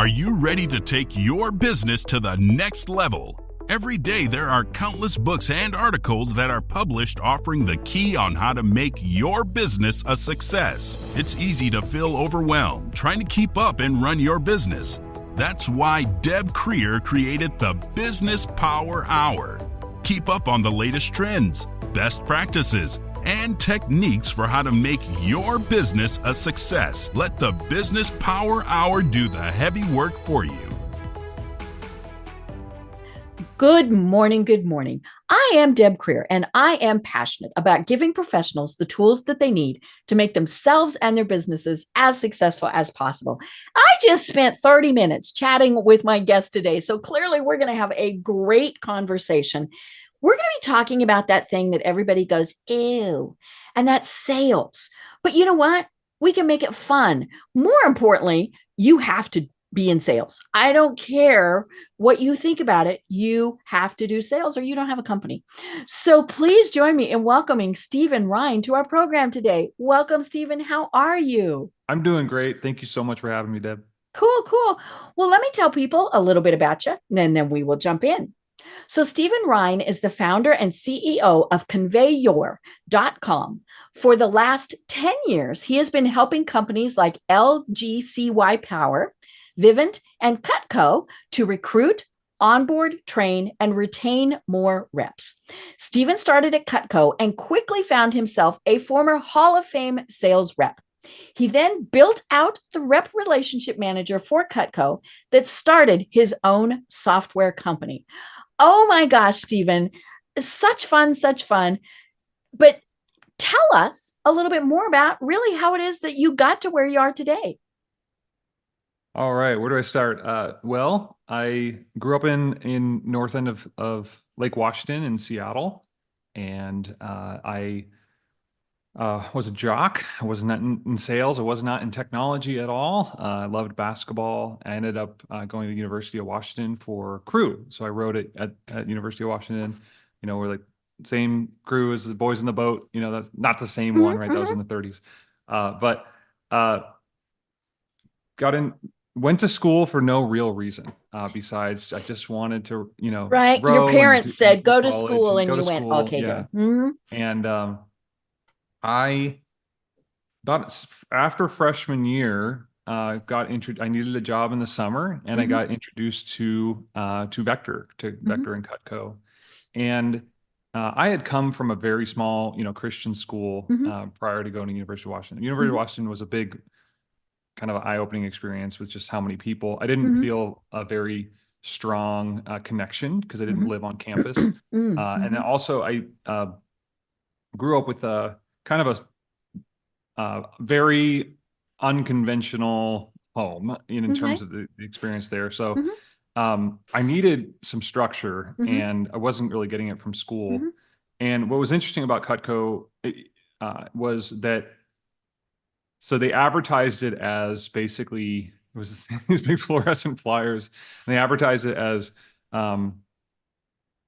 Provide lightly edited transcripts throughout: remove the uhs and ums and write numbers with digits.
Are you ready to take your business to the next level? Every day there are countless books and articles that are published offering the key on how to make your business a success. It's easy to feel overwhelmed trying to keep up and run your business. That's why Deb Creer created the Business Power Hour. Keep up on the latest trends, best practices, and techniques for how to make your business a success. Let the Business Power Hour do the heavy work for you. Good morning. Good morning. I am Deb Creer, and I am passionate about giving professionals the tools that they need to make themselves and their businesses as successful as possible. I just spent 30 minutes chatting with my guest today, so clearly we're going to have a great conversation. We're going to be talking about that thing that everybody goes, ew, and that's sales. But you know what? We can make it fun. More importantly, you have to be in sales. I don't care what you think about it. You have to do sales or you don't have a company. So please join me in welcoming Stephen Rhyne to our program today. Welcome, Stephen. How are you? I'm doing great. Thank you so much for having me, Deb. Cool. Well, let me tell people a little bit about you, and then we will jump in. So Stephen Rhyne is the founder and CEO of conveyyour.com. For the last 10 years, he has been helping companies like LGCY Power, Vivint, and Cutco to recruit, onboard, train, and retain more reps. Stephen started at Cutco and quickly found himself a former Hall of Fame sales rep. He then built out the rep relationship manager for Cutco that started his own software company. Oh my gosh, Stephen, such fun. But tell us a little bit more about really how it is that you got to where you are today. All right, where do I start? Well, I grew up in north end of Lake Washington in Seattle, and I was a jock. I was not in sales. I was not in technology at all. I loved basketball. I ended up going to the University of Washington for crew. So I rowed it at University of Washington. You know, we're like same crew as the boys in the boat. You know, that's not the same one, right? That was in the 30s. But went to school for no real reason besides I just wanted to, right. Your parents said, go to school, and you went, okay, yeah. good. Mm-hmm. And I about after freshman year, I needed a job in the summer, and I got introduced to Vector and Cutco. And I had come from a very small, Christian school prior to going to University of Washington. University of Washington was a big kind of eye-opening experience with just how many people. I didn't feel a very strong connection because I didn't live on campus. And then also I grew up with a kind of a very unconventional home in terms of the experience there. So I needed some structure, and I wasn't really getting it from school. And what was interesting about Cutco was that so they advertised it as basically, it was these big fluorescent flyers, and they advertised it as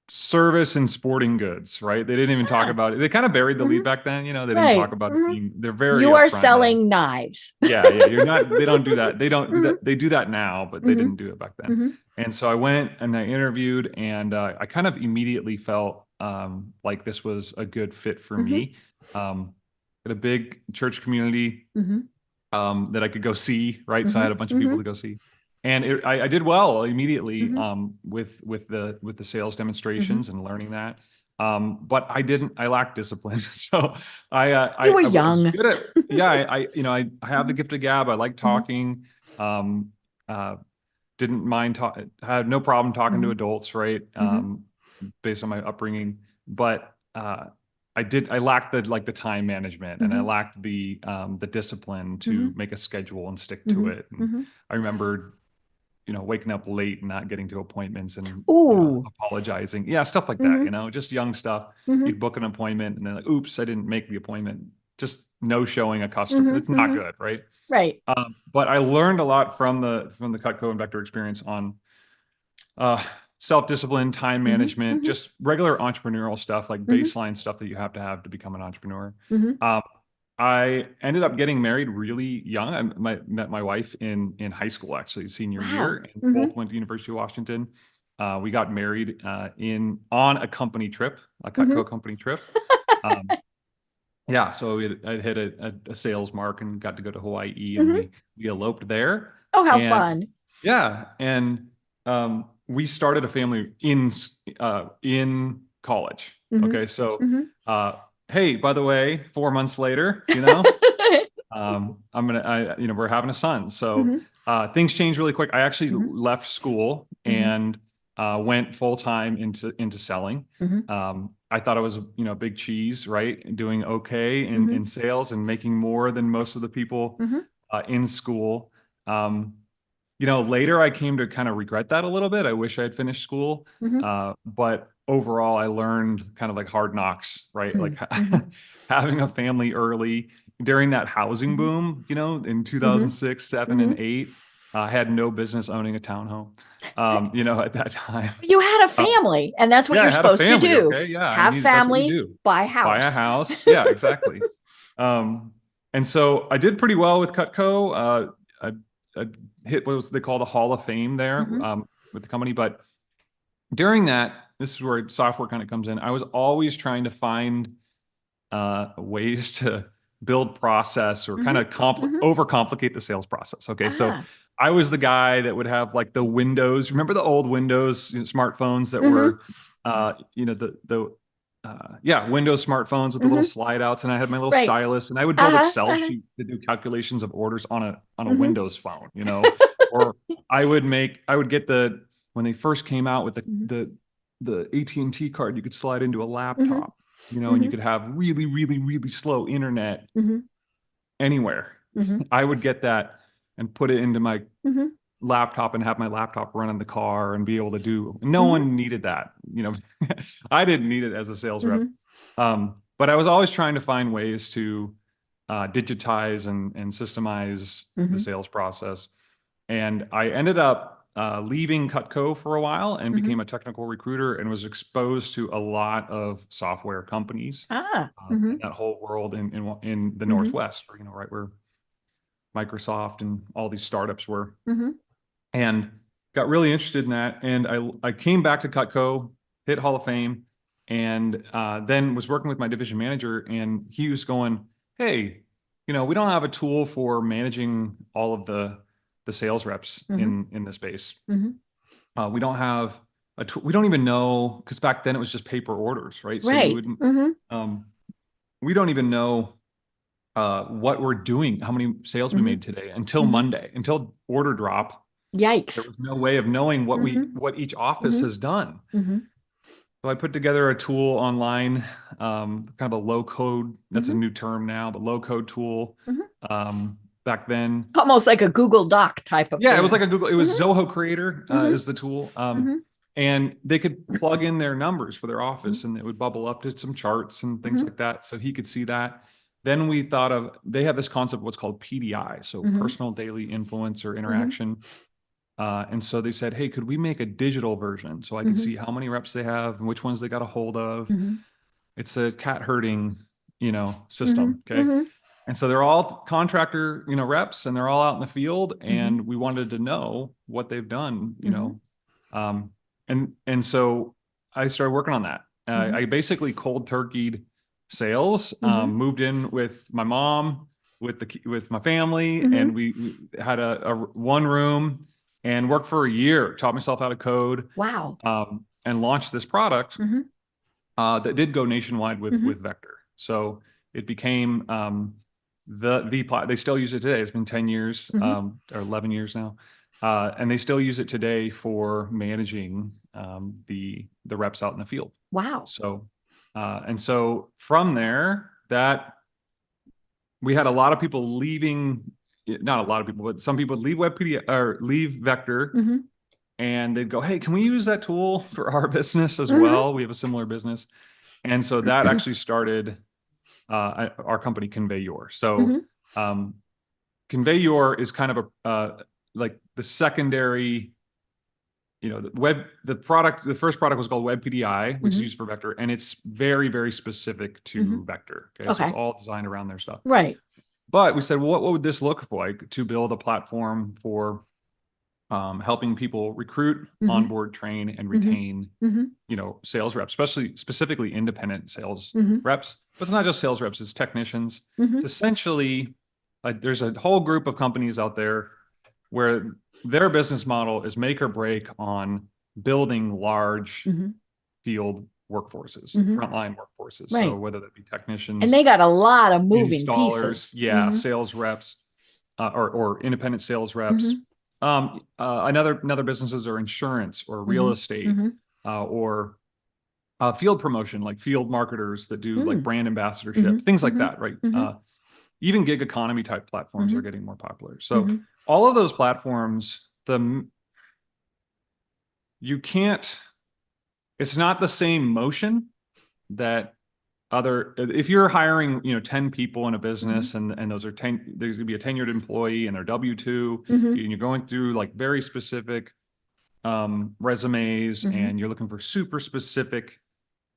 service and sporting goods, right? They didn't even talk about it. They kind of buried the lead back then, they didn't talk about it being, they're very You are upfront selling now. knives. Yeah, you're not, they don't do that. They don't, they do that now, but they didn't do it back then. And so I went and I interviewed, and I kind of immediately felt like this was a good fit for me. A big church community that I could go see, right? So I had a bunch of people to go see, and I did well immediately with the sales demonstrations and learning that. But I lacked discipline, so You were young. was good at, I have the gift of gab. I like talking. Didn't mind had no problem talking to adults, right? Based on my upbringing, but I lacked the time management, and I lacked the discipline to make a schedule and stick to it. And I remember, waking up late and not getting to appointments and apologizing. Yeah, stuff like that, just young stuff. You'd book an appointment and then like, oops, I didn't make the appointment. Just no showing a customer. It's not good, right? Right. But I learned a lot from the Cutco and Vector experience on self-discipline, time management, just regular entrepreneurial stuff, like baseline stuff that you have to become an entrepreneur. I ended up getting married really young. Met my wife in high school, actually, senior Wow. year, and both went to University of Washington. We got married on a company trip, a Cutco company trip. Um, yeah, so I hit a sales mark and got to go to Hawaii, and we eloped there. Oh, how And fun. yeah, and we started a family in college. Okay, so hey, by the way, 4 months later, we're having a son. So things changed really quick. I actually left school and went full time into selling. I thought I was, a big cheese, right? Doing okay in sales and making more than most of the people in school. Later I came to kind of regret that a little bit. I wish I had finished school. But overall, I learned kind of like hard knocks, right? Like having a family early during that housing boom, in 2006, 7, and 8. I had no business owning a townhome, at that time. You had a family, and that's what Yeah, you're I had a supposed to family. do. Okay. Yeah. Have That's what you family, do. buy a Buy a house. house. Yeah, exactly. And so I did pretty well with Cutco. I hit what they call the Hall of Fame there with the company. But during that, this is where software kind of comes in. I was always trying to find ways to build process or kind of overcomplicate the sales process. Okay, so I was the guy that would have like the Windows. Remember the old Windows smartphones that were, Windows smartphones with the little slide outs, and I had my little Right. stylus, and I would build Excel sheet to do calculations of orders on a Windows phone, or I would get when they first came out with the AT&T card, you could slide into a laptop, and you could have really, really, really slow internet anywhere. I would get that and put it into my laptop and have my laptop run in the car and be able to do. No one needed that, I didn't need it as a sales rep. But I was always trying to find ways to digitize and systemize the sales process. And I ended up leaving Cutco for a while and became a technical recruiter and was exposed to a lot of software companies in that whole world in the Northwest, right where Microsoft and all these startups were. And got really interested in that. And I came back to Cutco, hit Hall of Fame, and then was working with my division manager, and he was going, hey, we don't have a tool for managing all of the sales reps in the space. We don't have we don't even know, because back then it was just paper orders, right? So you wouldn't, we don't even know what we're doing, how many sales we made today until Monday, until order drop. Yikes. There was no way of knowing what each office has done. So I put together a tool online, kind of a low code, that's a new term now, but low code tool. Back then, almost like a Google Doc type of thing. It was like it was Zoho Creator is the tool. And they could plug in their numbers for their office and it would bubble up to some charts and things like that. So he could see that. Then we thought they have this concept of what's called PDI. So personal daily influence or interaction. And so they said, hey, could we make a digital version so I could see how many reps they have and which ones they got a hold of? It's a cat herding, system. Okay. And so they're all contractor, reps, and they're all out in the field, and we wanted to know what they've done, and so I started working on that. I basically cold turkeyed sales, moved in with my mom, with my family, and we had a one room and worked for a year, taught myself how to code. Wow. And launched this product that did go nationwide with Vector. So it became they still use it today. It's been 10 years or 11 years now. And they still use it today for managing the reps out in the field. Wow. So and so from there, that we had a lot of people leaving, not a lot of people, but some people leave WebPD or leave Vector, and they'd go, hey, can we use that tool for our business as well? We have a similar business. And so that actually started our company, Convey Your. So Convey Your is kind of like the secondary the first product was called Web PDI, which is Mhm. used for Vector, and it's very, very specific to Mhm. Vector. Okay. So Okay. it's all designed around their stuff. Right. But we said, well, what would this look like to build a platform for helping people recruit, Mhm. onboard, train, and Mhm. retain, Mhm. sales reps, specifically independent sales Mhm. reps. But it's not just sales reps; it's technicians. Mhm. It's essentially there's a whole group of companies out there where their business model is make or break on building large Mhm. field workforces, Mhm. frontline workforces. So Right. whether that be And technicians, they got a lot of moving installers, pieces. Mhm. sales reps, or independent sales reps. Mhm. Another businesses are insurance or real Mhm. estate, Mhm. or field promotion, like field marketers that do like Mm. brand ambassadorship, Mhm. things like Mhm. that, right? Mhm. Even gig economy type platforms are Mhm. getting more popular. So Mhm. all of those platforms, you can't, it's not the same motion that if you're hiring 10 people in a business, Mhm. and those are 10, there's going to be a tenured employee and they're W2, Mhm. and you're going through like very specific resumes, Mhm. and you're looking for super specific.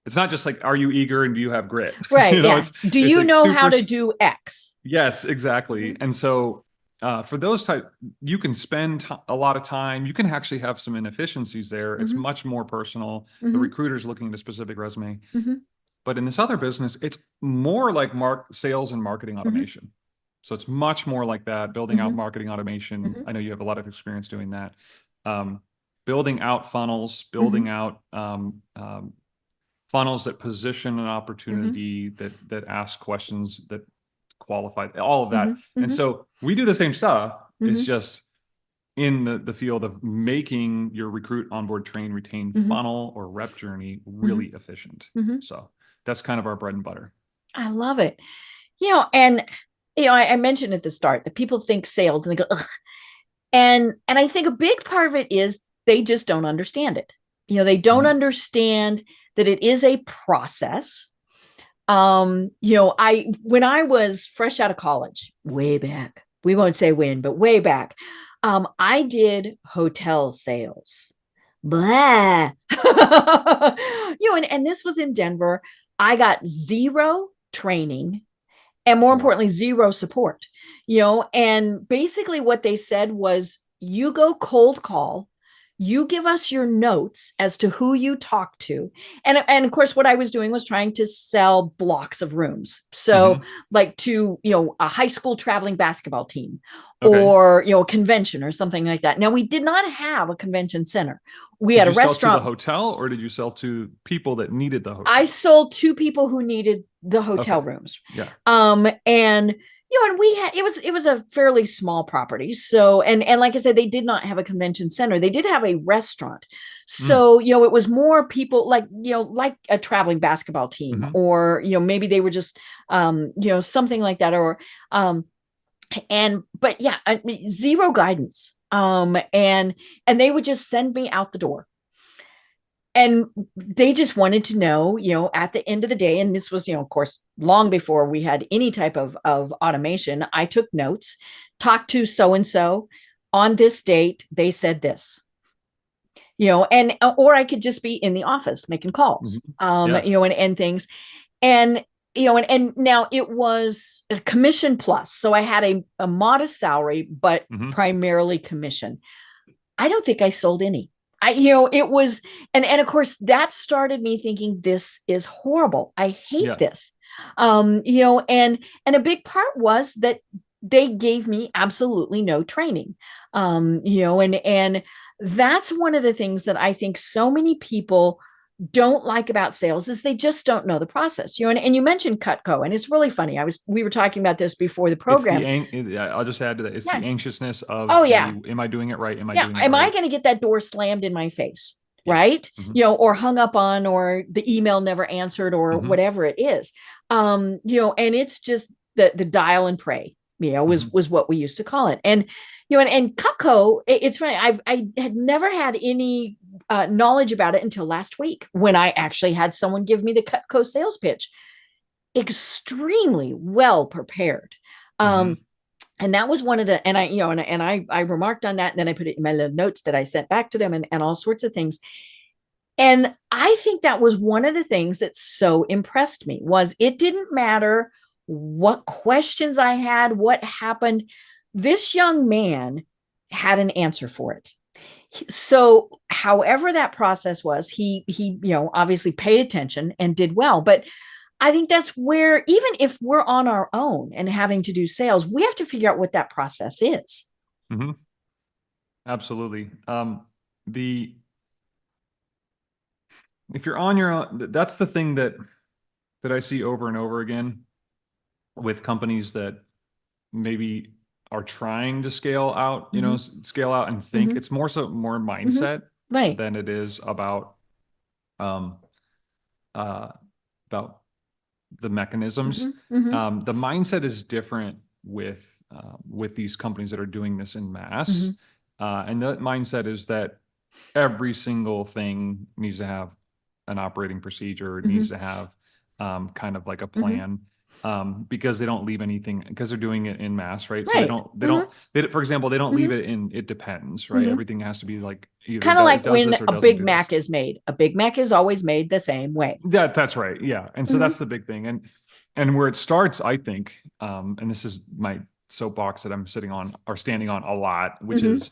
It's not just like, are you eager and do you have grit? Right. Yeah. Do It's you like know how super. to do X? Yes, exactly. Mhm. And so for those type, you can spend a lot of time. You can actually have some inefficiencies there. It's Mhm. much more personal. The Mhm. recruiter's looking at a specific resume. Mhm. But in this other business, it's more like sales and marketing Mhm. automation. So it's much more like that, building out Mhm. marketing automation. Mhm. I know you have a lot of experience doing that. Um, Building out funnels, building Mhm. out funnels that position an Mhm. opportunity, that ask questions that qualify, all of that. Mhm. And Mhm. so we do the same stuff. It's Mhm. just in the field of making your recruit, onboard, train, retain Mhm. funnel or rep journey really Mhm. efficient. Mhm. So that's kind of our bread and butter. I love it. And I mentioned at the start that people think sales and they go, ugh. And I think a big part of it is they just don't understand it. They don't Mhm. understand that it is a process. I when I was fresh out of college, way back, we won't say when, but way back, I did hotel sales. Blah. And this was in Denver. I got zero training and more Wow. importantly, zero support. And basically what they said was you go cold call, you give us your notes as to who you talk to. And of course, what I was doing was trying to sell blocks of rooms. So, Mhm. like to, a high school traveling basketball team Okay. or, a convention or something like that. Now, we did not have a convention center. We Did had a you sell to the restaurant. hotel, or did you sell to people that needed the I hotel? sold to people who needed the hotel Okay. rooms. Yeah. And and we had it was a fairly small property. So and like I said, they did not have a convention center. They did have a restaurant. Mm. So, it was more people like, like a traveling basketball team, Mhm. or, maybe they were just something like that, or but yeah, I mean, zero guidance. And they would just send me out the door, and they just wanted to know, at the end of the day, and this was, of course, long before we had any type of automation. I took notes, talked to so and so on this date, they said this, and or I could just be in the office making calls, Mhm. Yeah. and things. And and now it was a commission plus, so I had a modest salary, but Mhm. primarily commission. I don't think I sold any. It was, and of course that started me thinking this is horrible. I hate Yeah. this. And a big part was that they gave me absolutely no training. And that's one of the things that I think so many people don't like about sales is they just don't know the process. And you mentioned Cutco, and it's really funny. We were talking about this before the It's program. I'll just add to that. It's Yeah. the anxiousness Oh of yeah. am I doing it right? Am I Yeah. doing it Am I right? going to get that door slammed in my face? Yeah. Right. Mhm. Or hung up on, or the email never answered, or Mhm. whatever it is. And it's just the dial and pray, Mhm. was what we used to call it. And, and Cutco, it's funny. I had never had any knowledge about it until last week when I actually had someone give me the Cutco sales pitch. Extremely well prepared. Um, Mhm. And that was one of the, and I, I remarked on that, and then I put it in my little notes that I sent back to them, and all sorts of things. And I think that was one of the things that so impressed me, was it didn't matter what questions I had, what happened. This young man had an answer for it. So however that process was, he obviously paid attention and did well. But I think that's where, even if we're on our own and having to do sales, we have to figure out what that process is. Mm-hmm. Absolutely. If you're on your own, that's the thing that I see over and over again with companies that maybe are trying to scale out, scale out and think. It's more mindset right. than it is about the mechanisms. The mindset is different with these companies that are doing this in mass. And that mindset is that every single thing needs to have an operating procedure. It needs to have kind of like a plan. Because they don't leave anything, because they're doing it in mass, right? So for example, they don't leave it in, it depends, right? Everything has to be like either kind of like does when this or a doesn't Big do Mac this. is made. A Big Mac is always made the same way. That's right. Yeah. And so that's the big thing. And where it starts, I think, and this is my soapbox that I'm sitting on or standing on a lot, which is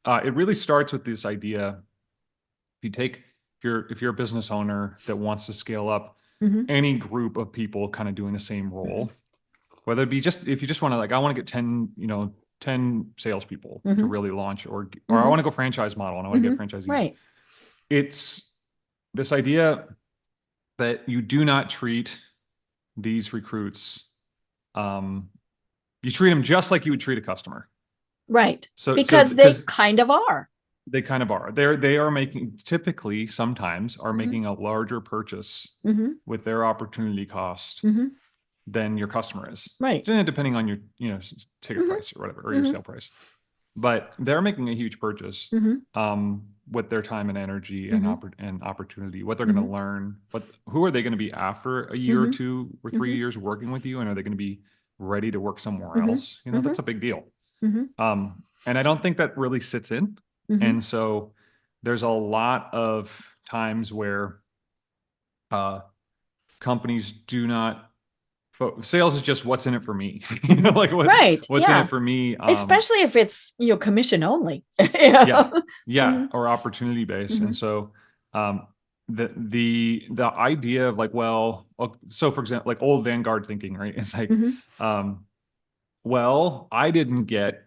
it really starts with this idea. If you're a business owner that wants to scale up, any group of people kind of doing the same role, whether it be if you just want to, like, I want to get 10 salespeople to really launch, or I want to go franchise model and I want to get franchisees. Right. It's this idea that you do not treat these recruits, you treat them just like you would treat a customer. Right. Because they kind of are. They kind of are. They are typically sometimes are making a larger purchase with their opportunity cost than your customer is. Right. Depending on your, ticket price or whatever, or your sale price. But they're making a huge purchase with their time and energy and opportunity, what they're going to learn, who are they going to be after a year or 2 or 3 years working with you, and are they going to be ready to work somewhere else? That's a big deal. And I don't think that really sits in. And so there's a lot of times where companies do not. Sales is just what's in it for me. What's in it for me. Especially if it's commission only. Or opportunity based. And so the idea of like, so for example, like old Vanguard thinking, right? It's like, I didn't get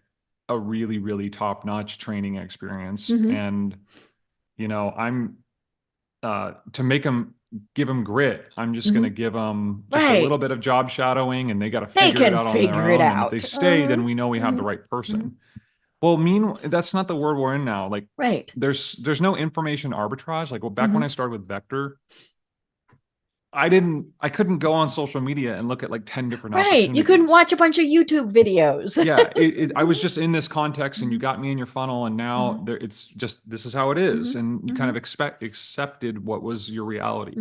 a really, really top-notch training experience. And, I'm to give them grit, I'm just going to give them just a little bit of job shadowing, and they got to figure it out on their own. And if they stay, then we know we have the right person. Well, that's not the world we're in now. Like, there's no information arbitrage. Like, back when I started with Vector, I couldn't go on social media and look at like 10 different opportunities. You couldn't watch a bunch of YouTube videos. I was just in this context, and you got me in your funnel, and now it's just, this is how it is. And you kind of accepted what was your reality,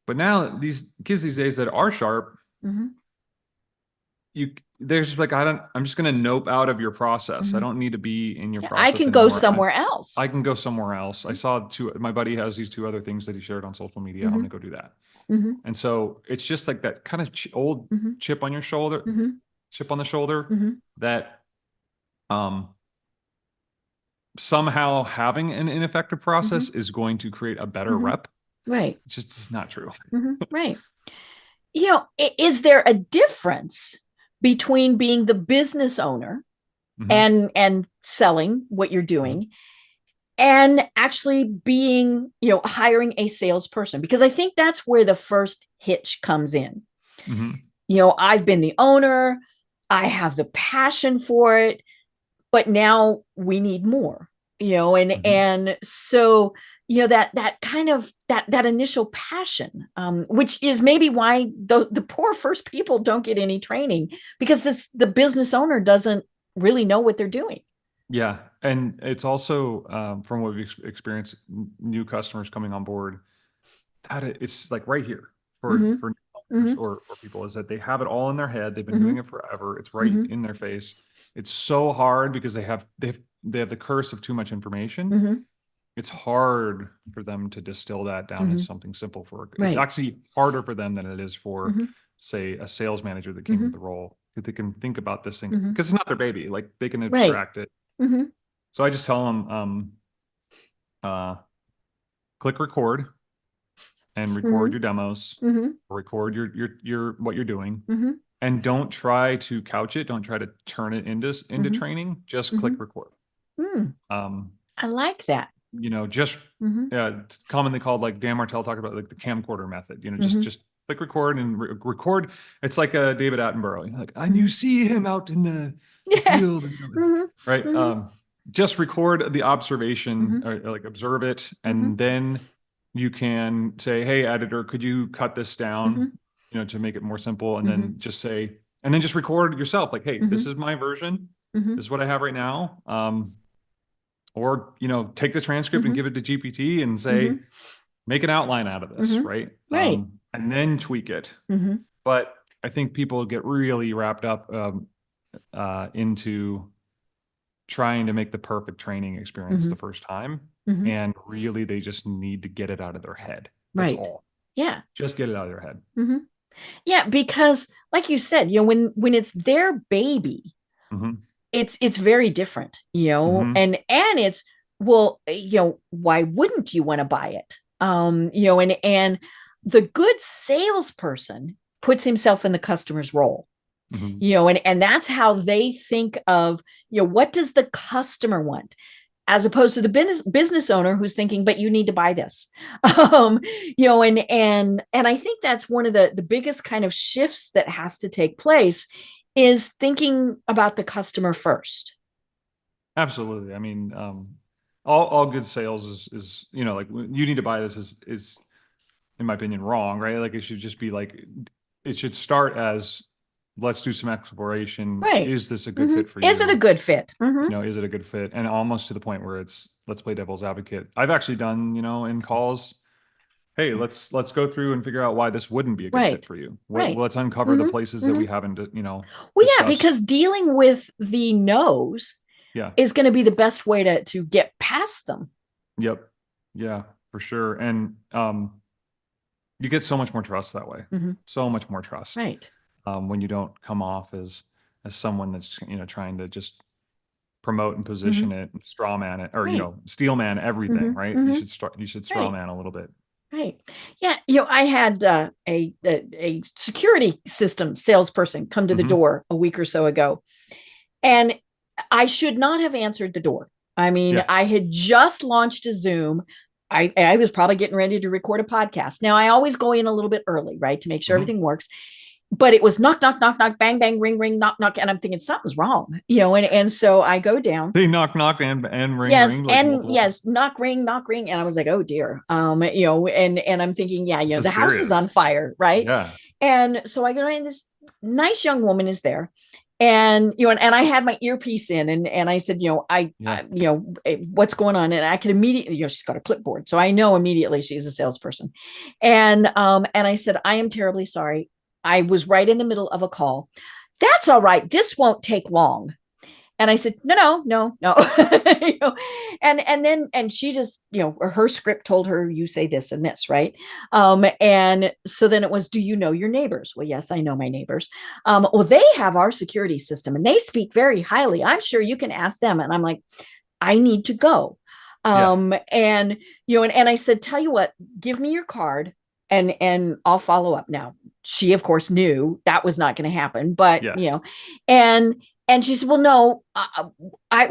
But now these kids these days that are sharp, they're just like, I'm just going to nope out of your process. I don't need to be in your process. I can go somewhere else. I can go somewhere else. I saw my buddy has these 2 other things that he shared on social media. I'm going to go do that. And so it's just like that kind of old chip on your shoulder, chip on the shoulder that somehow having an ineffective process is going to create a better rep. Right. It's just not true. Right. Is there a difference between being the business owner and selling what you're doing and actually being, hiring a salesperson? Because I think that's where the first hitch comes in. I've been the owner, I have the passion for it, but now we need more, and so that kind of that initial passion, which is maybe why the poor first people don't get any training, because the business owner doesn't really know what they're doing. Yeah. And it's also, from what we've experienced, new customers coming on board, that it's like right here for buyers or people is that they have it all in their head. They've been doing it forever. It's right in their face. It's so hard because they have the curse of too much information. It's hard for them to distill that down into something simple it's actually harder for them than it is for say a sales manager that came with the role, that they can think about this thing because it's not their baby. Like they can abstract it. So I just tell them, click record and record your demos, record your what you're doing, and don't try to couch it. Don't try to turn it into training. Just click record. I like that. Just it's commonly called, like Dan Martell talked about, like the camcorder method. Just click record and record. It's like a David Attenborough. Like, and you see him out in the field, right? Just record the observation, or like observe it, and then you can say, "Hey, editor, could you cut this down, to make it more simple?" And then just say, and then just record yourself, like, "Hey, this is my version. This is what I have right now." Or take the transcript and give it to GPT and say, "Make an outline out of this," right? Right. And then tweak it. But I think people get really wrapped up into trying to make the perfect training experience the first time. And really, they just need to get it out of their head. That's all. Yeah. Just get it out of their head. Yeah. Because like you said, when it's their baby, it's very different, and it's, well, why wouldn't you want to buy it? And the good salesperson puts himself in the customer's role. And that's how they think of, what does the customer want, as opposed to the business owner who's thinking, but you need to buy this. And I think that's one of the biggest kind of shifts that has to take place, is thinking about the customer first. Absolutely. I mean, all good sales is like, you need to buy this is in my opinion wrong, right? Like it should just be like, it should start as, let's do some exploration. Right. Is this a good fit for you? Is it a good fit? Is it a good fit? And almost to the point where it's, let's play devil's advocate. I've actually done, in calls, hey, let's go through and figure out why this wouldn't be a good fit for you. Let's uncover the places that we haven't, Well, discussed. yeah, because dealing with the no's is going to be the best way to get past them. Yep. Yeah, for sure. And you get so much more trust that way. So much more trust. Right. When you don't come off as someone that's, trying to just promote and position it, and straw man it, or, steel man everything, right? You should straw man a little bit. Right. Yeah. I had a security system salesperson come to the door a week or so ago, and I should not have answered the door. I mean, I had just launched a Zoom. I was probably getting ready to record a podcast. Now, I always go in a little bit early, right, to make sure everything works. But it was knock, knock, knock, knock, bang, bang, ring, ring, knock, knock. And I'm thinking something's wrong, and so I go down. They knock, knock, and ring, yes, ring. Like knock, ring. And I was like, oh dear. And I'm thinking, the house is on fire, right? Yeah. And so I go in, this nice young woman is there. And, and I had my earpiece in, and I said, what's going on? And I could immediately, she's got a clipboard. So I know immediately she's a salesperson. And I said, I am terribly sorry. I was right in the middle of a call. That's all right. This won't take long. And I said, no. And she just, her script told her, you say this and this, right? And so then it was, do you know your neighbors? Well, yes, I know my neighbors. Well, they have our security system and they speak very highly. I'm sure you can ask them. And I'm like, I need to go. And I said, tell you what, give me your card and I'll follow up. Now, she of course knew that was not going to happen, but and she said, well, no,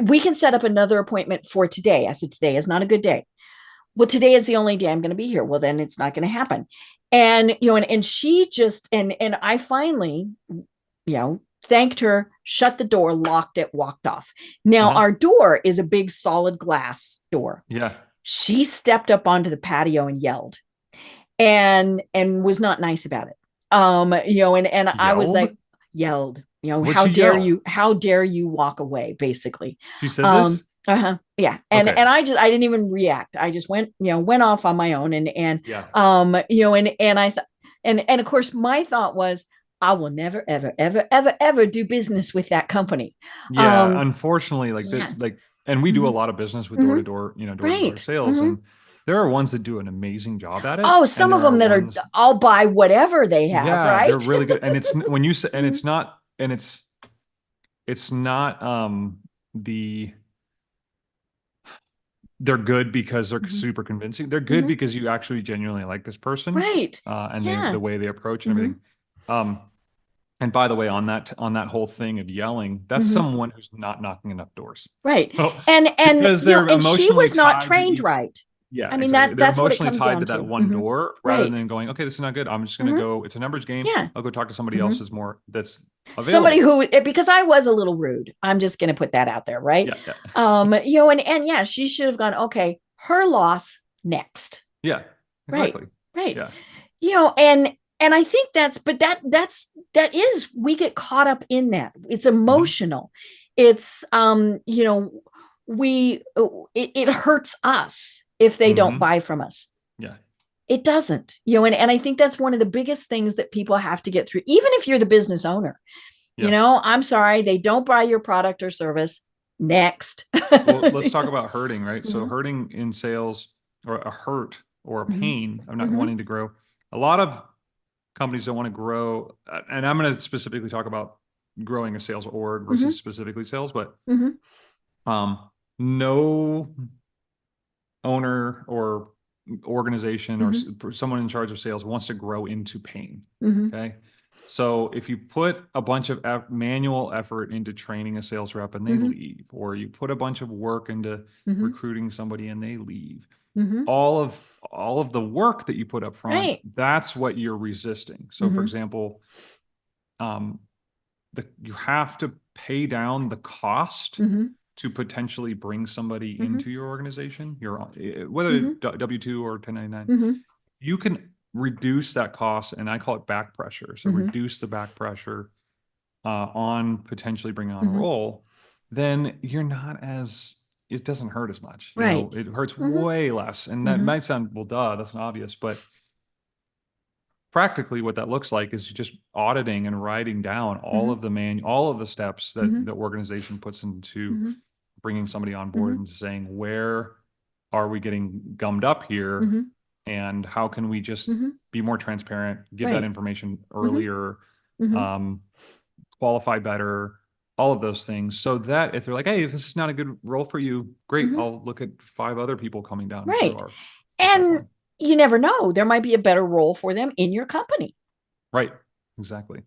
we can set up another appointment for today. I said, today is not a good day. Well, today is the only day I'm going to be here. Well, then it's not going to happen. And, and she just, and I finally, thanked her, shut the door, locked it, walked off. Now our door is a big solid glass door. Yeah. She stepped up onto the patio and yelled and was not nice about it. And I was like, yelled. How dare you walk away, basically. She said this? Yeah. And I didn't even react. I just went off on my own and I thought, And of course, my thought was, I will never, ever, ever, ever, ever do business with that company. Yeah, unfortunately, like Yeah. that, like, and we do a lot of business with door to door, door to door Right. sales, and there are ones that do an amazing job at it. Oh, and some there of them that are, ones, I'll buy whatever they have, yeah, they're right? really good. And it's when you say, and it's not, and it's not the they're good because they're super convincing. They're good because you actually genuinely like this person, Right. and Yeah. the way they approach and everything. And by the way, on that whole thing of yelling, that's someone who's not knocking enough doors. Right. So, And because they're and she emotionally was not tied to trained each. right. Yeah, I mean, exactly. They're that's what it emotionally comes tied down to that to. one door rather Right. than going, okay, this is not good. I'm just going to go. It's a numbers game. Yeah. I'll go talk to somebody else that's Somebody available. who, because I was a little rude. I'm just going to put that out there, right? Yeah. And yeah, she should have gone, okay, her loss next. Yeah. Exactly. Right. Yeah. And I think that is, we get caught up in that. It's emotional. It's it hurts us if they don't buy from us. Yeah. It doesn't, and I think that's one of the biggest things that people have to get through, even if you're the business owner. Yeah. I'm sorry, they don't buy your product or service. Next. Well, let's talk about hurting, right? So hurting in sales, or a hurt or a pain of not wanting to grow. A lot of companies don't want to grow. And I'm going to specifically talk about growing a sales org versus specifically sales, but no owner or organization or someone in charge of sales wants to grow into pain. Okay. So if you put a bunch of manual effort into training a sales rep and they leave, or you put a bunch of work into recruiting somebody and they leave, all of the work that you put up front, Right. that's what you're resisting. So for example, you have to pay down the cost to potentially bring somebody into your organization, whether W-2 or 1099, you can reduce that cost, and I call it back pressure. So reduce the back pressure on potentially bringing on a role, then you're not as, it doesn't hurt as much. Right. It hurts way less. And that might sound, well, duh, that's not obvious, but practically what that looks like is just auditing and writing down all of the steps that the organization puts into bringing somebody on board and saying, where are we getting gummed up here? And how can we just be more transparent, give that information earlier, qualify better, all of those things, so that if they're like, hey, if this is not a good role for you, great, I'll look at 5 other people coming down. Right. And you never know, there might be a better role for them in your company. Right. Exactly.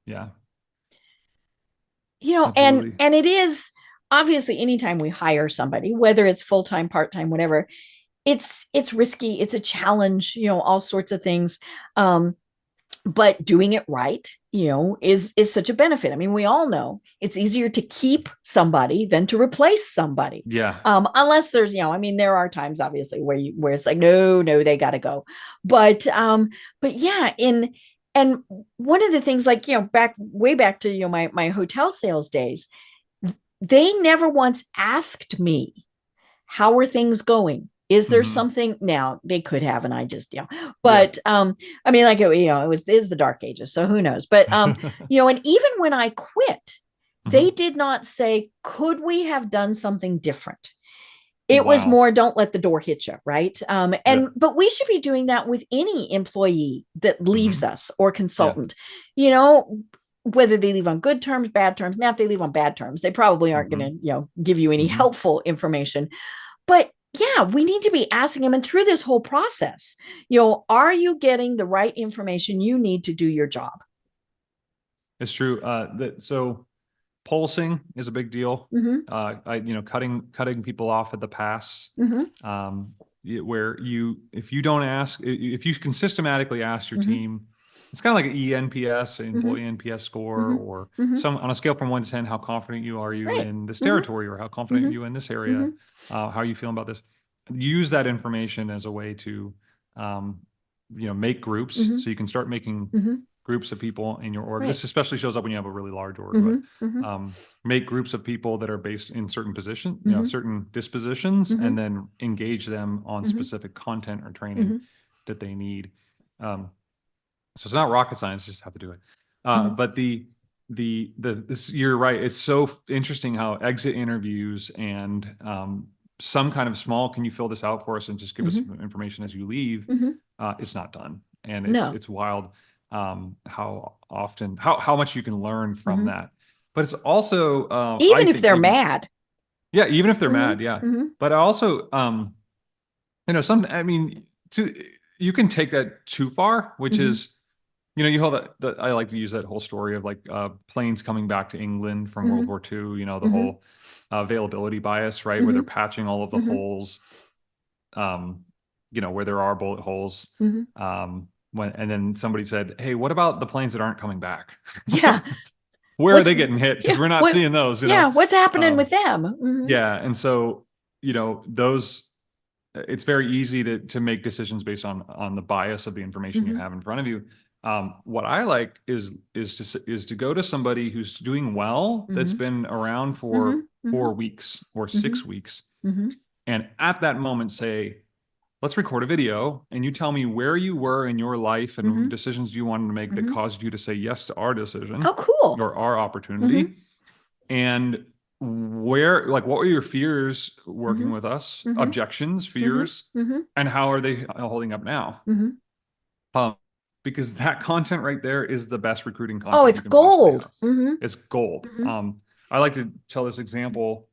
Yeah. And it is obviously, anytime we hire somebody, whether it's full-time, part-time, whatever, it's risky, it's a challenge, all sorts of things. But doing it right, is such a benefit. I mean, we all know it's easier to keep somebody than to replace somebody. Yeah. Unless there's, there are times obviously where it's like, no, they got to go. But yeah, and one of the things, like, way back to, my hotel sales days, they never once asked me, how are things going? Is there something? Now they could have, and I just, but, I mean, like, it is the dark ages, so who knows, but, and even when I quit, they did not say, could we have done something different? It was more, don't let the door hit you. Right. But we should be doing that with any employee that leaves us, or consultant, whether they leave on good terms, bad terms. Now, if they leave on bad terms, they probably aren't going to, give you any helpful information, but yeah, we need to be asking them. And through this whole process, are you getting the right information you need to do your job? It's true. So pulsing is a big deal. Cutting people off at the pass, where if you can systematically ask your team, it's kind of like an ENPS, employee NPS score, or some on a scale from 1 to 10, how confident are you in this territory, or how confident are you in this area? How are you feeling about this? Use that information as a way to, make groups. So you can start making groups of people in your org. This especially shows up when you have a really large org, but make groups of people that are based in certain positions, certain dispositions, and then engage them on specific content or training that they need. So it's not rocket science, you just have to do it. But this, you're right. It's so interesting how exit interviews and some kind of small, can you fill this out for us and just give us some information as you leave? It's not done. And it's wild how often, how much you can learn from that. But it's also even if they're mad. Yeah, even if they're mad, yeah. But also, I mean, you can take that too far, which is, you hold that I like to use that whole story of like planes coming back to England from World War II, the whole availability bias, right? Where they're patching all of the holes, where there are bullet holes. And then somebody said, hey, what about the planes that aren't coming back? Yeah. Where are they getting hit? Because we're not seeing those. What's happening with them? Yeah. And so, those, it's very easy to make decisions based on the bias of the information you have in front of you. What I like is to go to somebody who's doing well, that's been around for 4 weeks or 6 weeks. And at that moment say, let's record a video and you tell me where you were in your life and decisions you wanted to make that caused you to say yes to our decision. Oh, cool. Or our opportunity. And what were your fears working with us? Objections, fears, and how are they holding up now? Because that content right there is the best recruiting content. Oh, it's gold. It's gold. I like to tell this example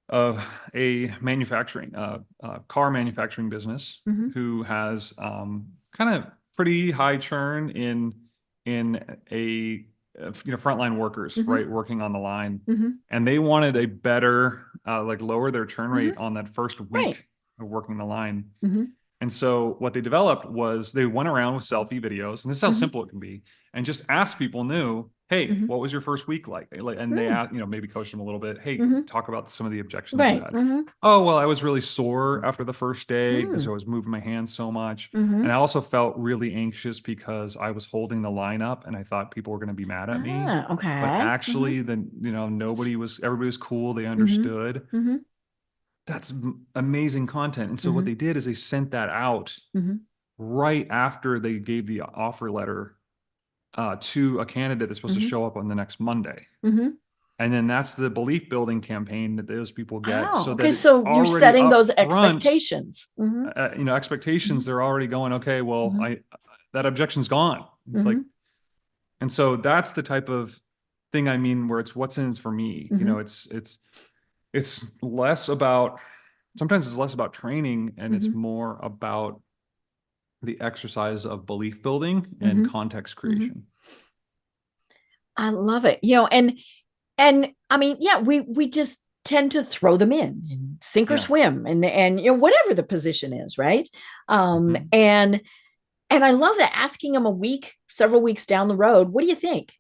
of a car manufacturing business who has kind of pretty high churn in a frontline workers, right, working on the line, and they wanted a better lower their churn rate on that first week of working the line. And so what they developed was they went around with selfie videos, and this is how simple it can be, and just asked people hey, what was your first week like? And they asked, maybe coached them a little bit. Hey, talk about some of the objections you had. Oh, well, I was really sore after the first day because I was moving my hands so much. And I also felt really anxious because I was holding the line up and I thought people were going to be mad at me. Okay. But actually then, everybody was cool. They understood. That's amazing content. And so what they did is they sent that out right after they gave the offer letter to a candidate that's supposed to show up on the next Monday. And then that's the belief building campaign that those people get. So you're setting those expectations. Expectations, they're already going, okay, well, that objection's gone. It's like, and so that's the type of thing I mean, where it's what's in it for me. It's less about, sometimes it's less about training and it's more about the exercise of belief building and context creation. I love it. And I mean, we just tend to throw them in and sink or swim and whatever the position is, right? And I love that, asking them several weeks down the road, what do you think?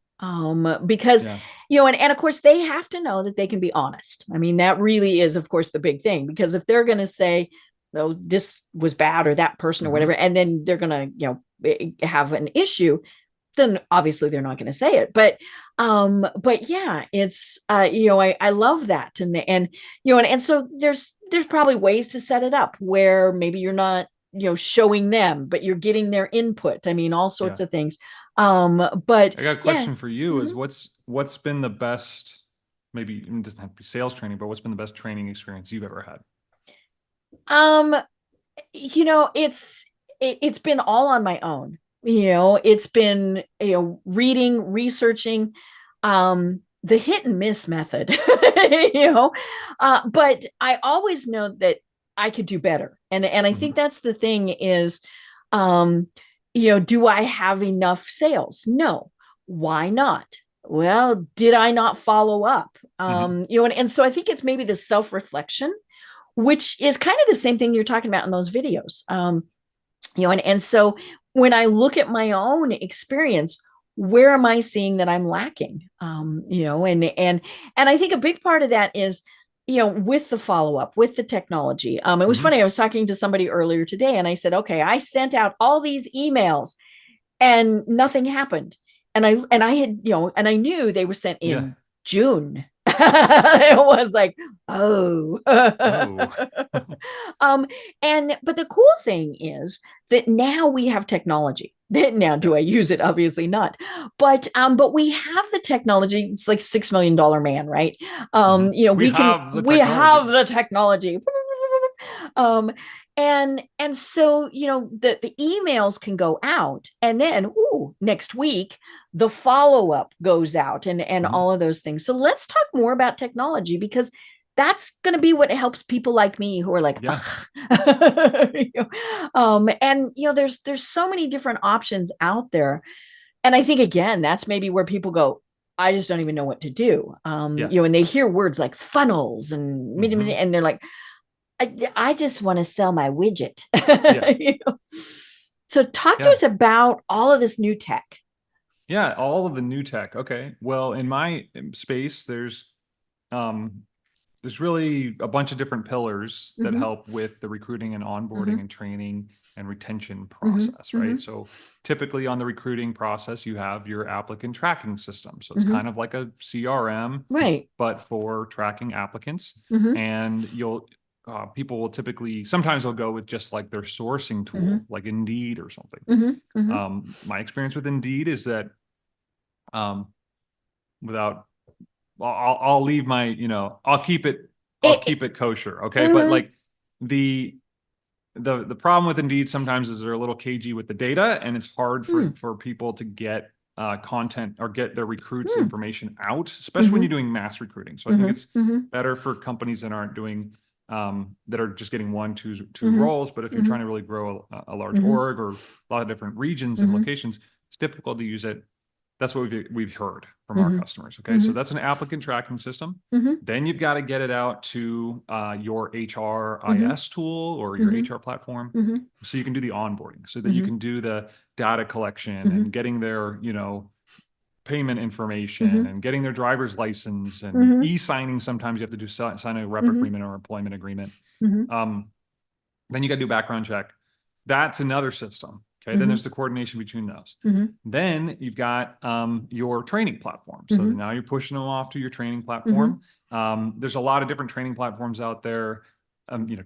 Because and of course they have to know that they can be honest. I mean, that really is, of course, the big thing, because if they're going to say, oh, this was bad, or that person or whatever, and then they're going to, have an issue, then obviously they're not going to say it. But yeah, it's, I love that. And so there's probably ways to set it up where maybe you're not, showing them, but you're getting their input. I mean, all sorts of things. But I got a question for you is what's been the best, maybe it doesn't have to be sales training, but what's been the best training experience you've ever had? It's been all on my own. It's been, reading, researching, the hit and miss method, but I always know that I could do better. And I think that's the thing is, do I have enough sales? No. Why not? Well, did I not follow up? And so I think it's maybe the self-reflection, which is kind of the same thing you're talking about in those videos. And so when I look at my own experience, where am I seeing that I'm lacking? And I think a big part of that is, with the follow-up, with the technology. It was funny. I was talking to somebody earlier today and I said, okay, I sent out all these emails and nothing happened. And I had, and I knew they were sent in June. It was like, but the cool thing is that now we have technology. Now, do I use it? Obviously not. But we have the technology. It's like $6 million man, right? We have the we technology. have the technology. um, and so the emails can go out, and then next week the follow up goes out, and all of those things. So let's talk more about technology, because that's going to be what helps people like me who are like, Yeah. and there's so many different options out there. And I think, again, that's maybe where people go, I just don't even know what to do. And they hear words like funnels and they're like, I just want to sell my widget. Yeah. So talk to us about all of this new tech. Yeah, all of the new tech. Okay. Well, in my space, there's really a bunch of different pillars that help with the recruiting and onboarding and training and retention process, right? So typically on the recruiting process, you have your applicant tracking system. So it's kind of like a CRM, right? But for tracking applicants. And people will typically, sometimes they'll go with just like their sourcing tool, like Indeed or something. My experience with Indeed is that I'll leave my, I'll keep it kosher. Okay. But like the problem with Indeed sometimes is they're a little cagey with the data, and it's hard for people to get content or get their recruits information out, especially when you're doing mass recruiting. So I think it's better for companies that aren't doing, that are just getting one, two roles. But if you're trying to really grow a large org or a lot of different regions and locations, it's difficult to use it. That's what we've heard from our customers. Okay. So that's an applicant tracking system. Then you've got to get it out to your HRIS tool or your HR platform. So you can do the onboarding, so that you can do the data collection and getting their, payment information and getting their driver's license and e-signing. Sometimes you have to do sign a rep agreement or employment agreement. Then you got to do background check. That's another system. Okay. Then there's the coordination between those. Then you've got your training platform. So now you're pushing them off to your training platform. There's a lot of different training platforms out there.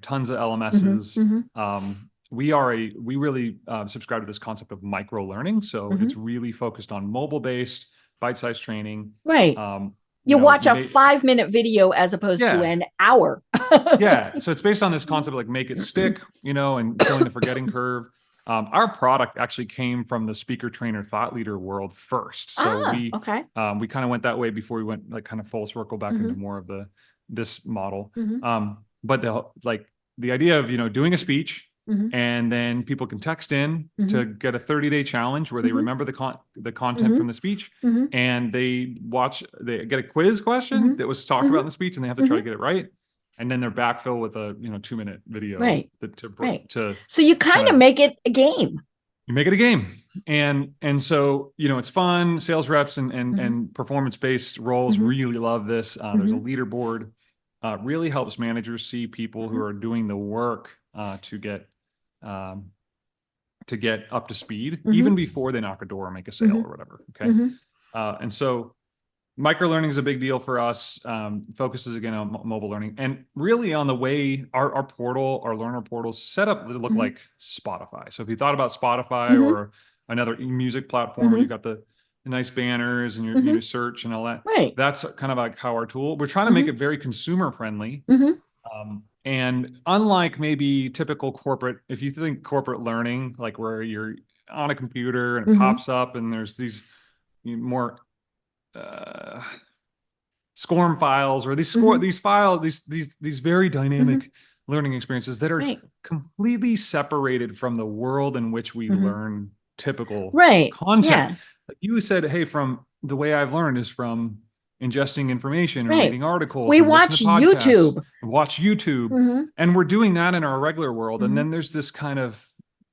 Tons of LMSs. We really subscribe to this concept of micro learning. So it's really focused on mobile-based, bite-sized training. Right. You watch a 5-minute video as opposed to an hour. Yeah. So it's based on this concept of like make it stick, and killing the forgetting curve. Our product actually came from the speaker, trainer, thought leader world first. So we kind of went that way before we went like kind of full circle back into more of this model. But the idea of, doing a speech, and then people can text in to get a 30-day challenge where they remember the content from the speech, and they get a quiz question that was talked about in the speech, and they have to try to get it right. And then they're backfill with a 2-minute video. Right. To so you kind of make it a game. You make it a game. And so, it's fun. Sales reps and performance-based roles really love this. There's a leaderboard. Really helps managers see people who are doing the work to get up to speed, even before they knock a door or make a sale or whatever. Okay. And so microlearning is a big deal for us. Focuses again on mobile learning, and really on the way our portal, our learner portals set up to look like Spotify. So if you thought about Spotify or another music platform where you got the nice banners and your search and all that, that's kind of like how our tool. We're trying to make it very consumer friendly. And unlike maybe typical corporate, if you think corporate learning, like where you're on a computer and it pops up and there's these more SCORM files or these very dynamic learning experiences that are completely separated from the world in which we learn typical content. Like you said, hey, from the way I've learned is from ingesting information and reading articles. We watch YouTube. And we're doing that in our regular world. And then there's this kind of,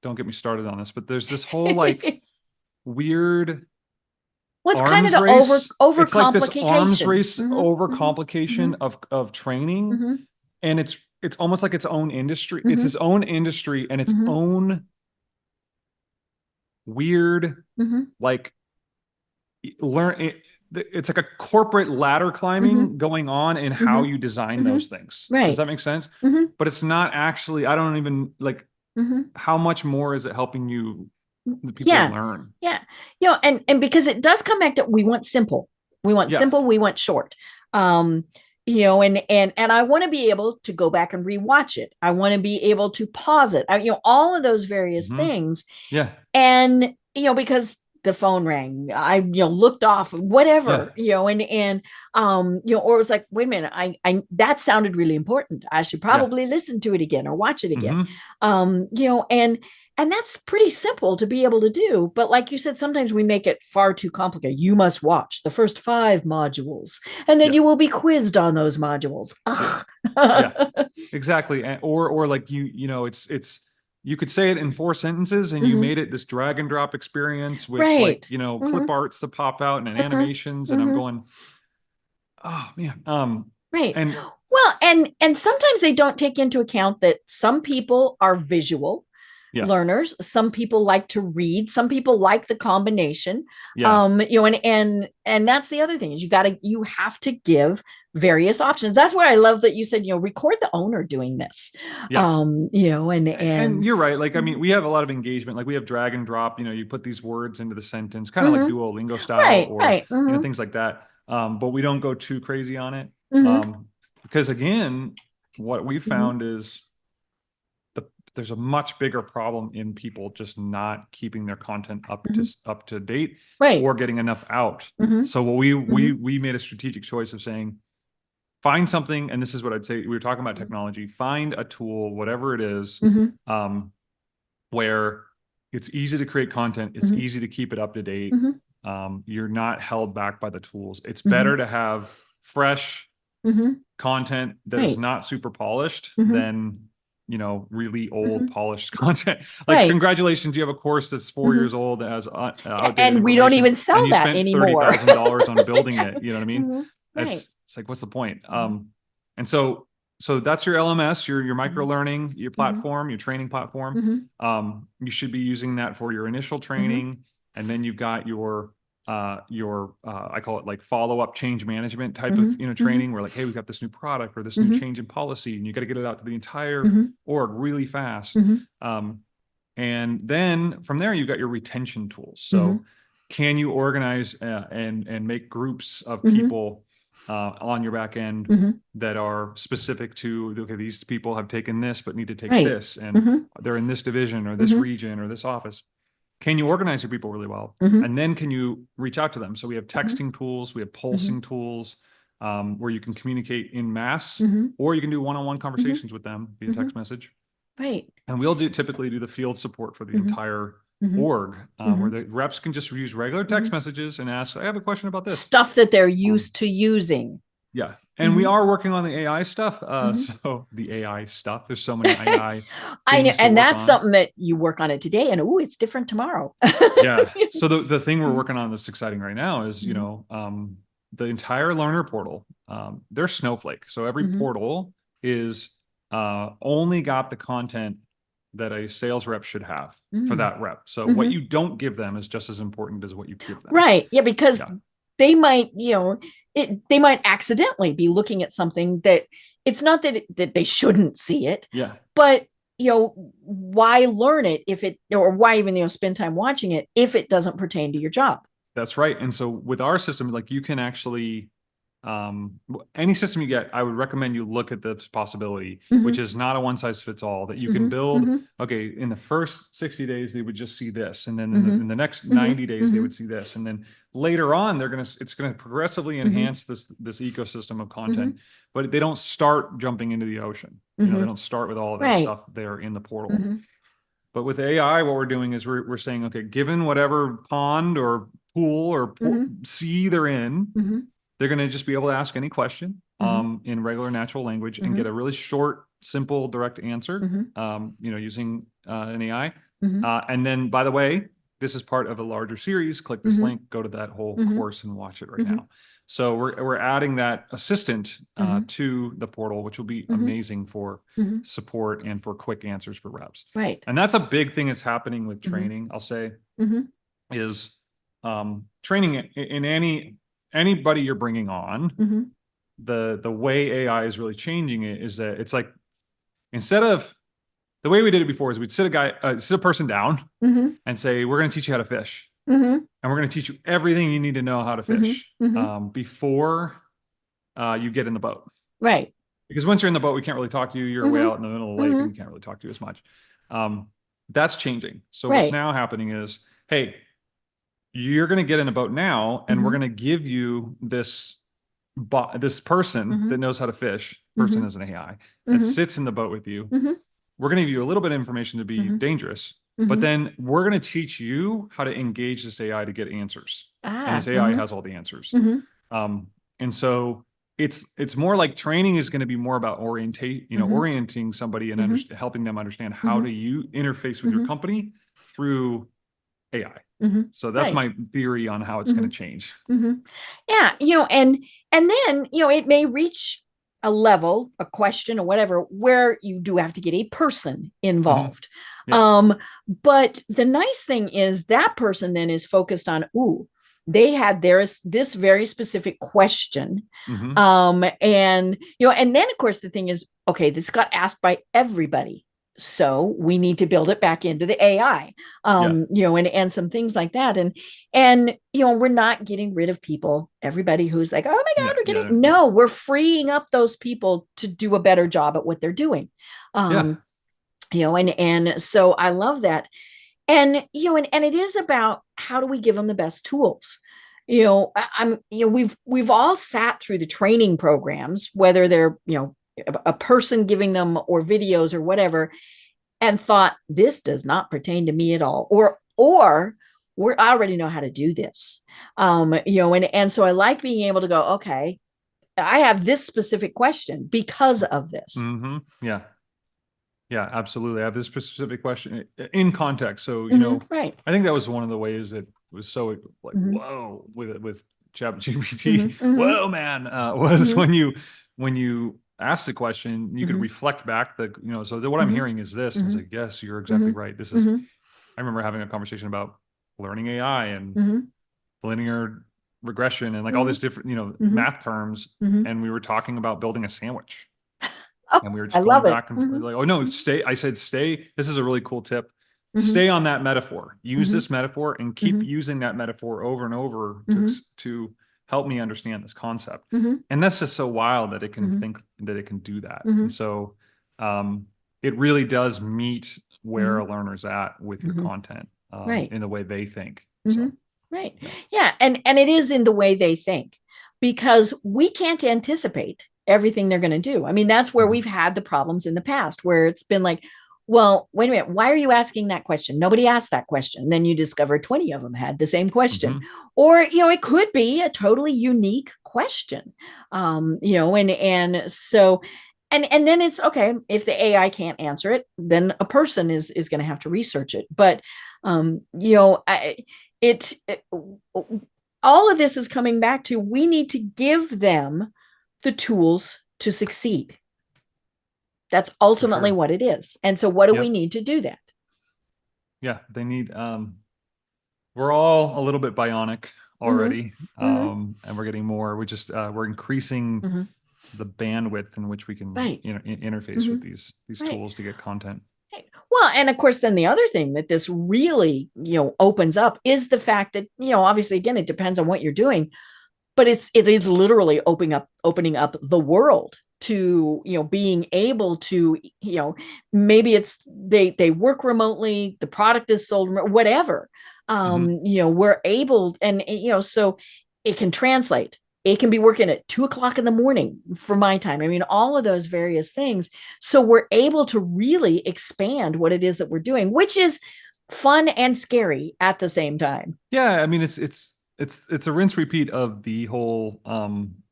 don't get me started on this, but there's this whole like weird what's kind of the overcomplication. It's like this arms race overcomplication of training. And it's almost like its own industry. It's its own industry and its own weird, like it's like a corporate ladder climbing going on in how you design those things. Does that make sense? But it's not actually, I don't even like how much more is it helping you the people Yeah. learn. Yeah. And because it does come back to, we want simple. We want simple, we want short. Um, and I want to be able to go back and rewatch it. I want to be able to pause it. All of those various things. Yeah. And because the phone rang, I looked off, whatever, or it was like, wait a minute, I that sounded really important. I should probably listen to it again or watch it again. And that's pretty simple to be able to do. But like you said, sometimes we make it far too complicated. You must watch the first 5 modules, and then you will be quizzed on those modules. Yeah, exactly. Or like it's you could say it in 4 sentences and you made it this drag and drop experience with like, clip arts that pop out and animations. And I'm going, oh man. Right. And well, and sometimes they don't take into account that some people are visual learners. Some people like to read. Some people like the combination. And that's the other thing is you have to give various options. That's why I love that you said, record the owner doing this. And you're right. Like, I mean, we have a lot of engagement. Like we have drag and drop, you put these words into the sentence, kind of like Duolingo style or things like that. But we don't go too crazy on it. Because again, what we found is there's a much bigger problem in people just not keeping their content up to date or getting enough out. So what we made a strategic choice of saying, find something, and this is what I'd say, we were talking about technology, find a tool, whatever it is, where it's easy to create content, it's easy to keep it up to date. You're not held back by the tools. It's better to have fresh content that is not super polished than really old polished content. Like congratulations, you have a course that's 4 years old that has and we don't even sell that anymore. $30,000 on building it. You know what I mean? It's like, what's the point? And so that's your LMS, your micro learning, your platform, your training platform. You should be using that for your initial training, and then you've got your I call it like follow-up change management type of training where like, hey, we've got this new product or this new change in policy, and you got to get it out to the entire org really fast. And then from there, you've got your retention tools. So can you organize and make groups of people on your back end that are specific to, okay, these people have taken this but need to take this, and they're in this division or this region or this office. Can you organize your people really well? And then can you reach out to them? So we have texting tools, we have pulsing tools, where you can communicate in mass, or you can do one-on-one conversations with them via text message. Right. And we'll typically do the field support for the entire org, where the reps can just use regular text messages and ask, I have a question about this. Stuff that they're used to using. Yeah. And we are working on the AI stuff. So the AI stuff, there's so many AI. I know. And that's something that you work on it today, and it's different tomorrow. Yeah. So the thing we're working on that's exciting right now is, the entire learner portal, they're Snowflake. So every portal is only got the content that a sales rep should have for that rep. So what you don't give them is just as important as what you give them. Right. Yeah. Because they might, they might accidentally be looking at something that it's not that they shouldn't see it. Yeah. But why learn it or why even spend time watching it if it doesn't pertain to your job? That's right. And so with our system, like you can actually any system you get, I would recommend you look at this possibility, which is not a one size fits all, that you can build. Okay, in the first 60 days they would just see this, and then in the next 90 days they would see this, and then later on it's going to progressively enhance this ecosystem of content. But they don't start jumping into the ocean. They don't start with all of that stuff there in the portal. But with AI, what we're doing is we're saying, okay, given whatever pond or pool or sea they're in, they're going to just be able to ask any question in regular natural language and get a really short, simple, direct answer, using an AI. And then, by the way, this is part of a larger series. Click this link, go to that whole course and watch it right now. So we're adding that assistant to the portal, which will be amazing for support and for quick answers for reps. Right. And that's a big thing that's happening with training, I'll say, is training in anybody you're bringing on, the way AI is really changing it is that it's like, instead of the way we did it before is we'd sit a person down and say, we're going to teach you how to fish. And we're going to teach you everything you need to know how to fish before you get in the boat. Right. Because once you're in the boat, we can't really talk to you. You're way out in the middle of the lake and we can't really talk to you as much. That's changing. So what's now happening is, hey, you're going to get in a boat now and we're going to give you this person that knows how to fish. Person is an AI that sits in the boat with you. We're going to give you a little bit of information to be dangerous, but then we're going to teach you how to engage this AI to get answers. And this AI has all the answers. And so it's more like training is going to be more about orienting somebody and helping them understand how to interface with your company through AI. So that's my theory on how it's going to change. Yeah. And then, it may reach a level, a question or whatever, where you do have to get a person involved. But the nice thing is that person then is focused on, they had this very specific question. And then of course the thing is, okay, this got asked by everybody. So we need to build it back into the AI, and some things like that. And we're not getting rid of people, everybody who's like, oh my God, no, we're freeing up those people to do a better job at what they're doing. And so I love that. And it is about how do we give them the best tools? We've all sat through the training programs, whether they're, a person giving them or videos or whatever, and thought this does not pertain to me at all, or I already know how to do this. And so I like being able to go, okay, I have this specific question because of this. Yeah, absolutely. I have this specific question in context. So, I think that was one of the ways that was so like, whoa, with ChatGPT, whoa, man, was when you ask the question, you could reflect back what I'm hearing is this. And I was like, yes, you're exactly right. This is, I remember having a conversation about learning AI and linear regression and like all these different, math terms. And we were talking about building a sandwich. And we were just going back and forth, like, oh no, stay. I said, stay. This is a really cool tip. Stay on that metaphor. Use this metaphor and keep using that metaphor over and over to help me understand this concept. And that's just so wild that it can think that it can do that. And so it really does meet where a learner's at with your content in the way they think. So, Yeah. And it is in the way they think, because we can't anticipate everything they're going to do. I mean, that's where we've had the problems in the past, where it's been like, well, wait a minute, why are you asking that question? Nobody asked that question. And then you discover 20 of them had the same question. Or, it could be a totally unique question. And so, and then it's okay, if the AI can't answer it, then a person is going to have to research it. But, all of this is coming back to, we need to give them the tools to succeed. That's ultimately what it is. And so what do we need to do that? Yeah, they need, we're all a little bit bionic already. And we're getting more, we're increasing the bandwidth in which we can, interface with these tools to get content. Well, and of course, then the other thing that this really, opens up is the fact that, obviously, again, it depends on what you're doing, but it is literally opening up the world to, being able to, maybe it's they work remotely, the product is sold, whatever, we're able, and, so it can translate. It can be working at 2:00 in the morning for my time. I mean, all of those various things. So we're able to really expand what it is that we're doing, which is fun and scary at the same time. Yeah. I mean, it's a rinse repeat of the whole,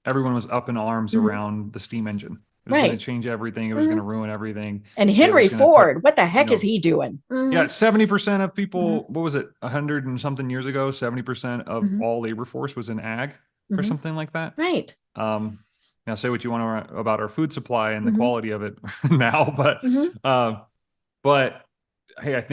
everyone was up in arms around the steam engine. It was going to change everything. It was going to ruin everything. And Henry Ford, what the heck is he doing? Yeah, 70% of people, what was it, 100 and something years ago, 70% of all labor force was in ag or something like that. Right. Now say what you want about our food supply and the quality of it now, but hey,